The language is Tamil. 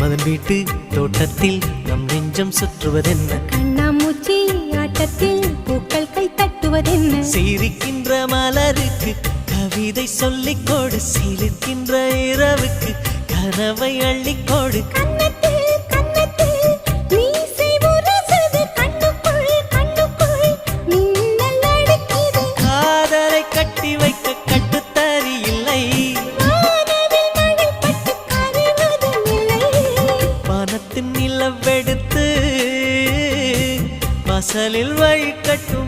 மன்மதன் வீட்டு தோட்டத்தில் நம் நெஞ்சம் சுற்றுவதென்ன கண்ணாமூச்சி ஆட்டத்தில் பூக்கள் கை தட்டுவதென்ன சிரிக்கின்ற மலருக்கு கவிதை சொல்லிக்கோடு சிரிக்கின்ற இரவுக்கு கனவை அள்ளிக்கோடு காதலை கட்டி வைக்க கட்டுத்தறி இல்லை வானத்தின் நிலவெடுத்து வாசலில் வழி கட்டும்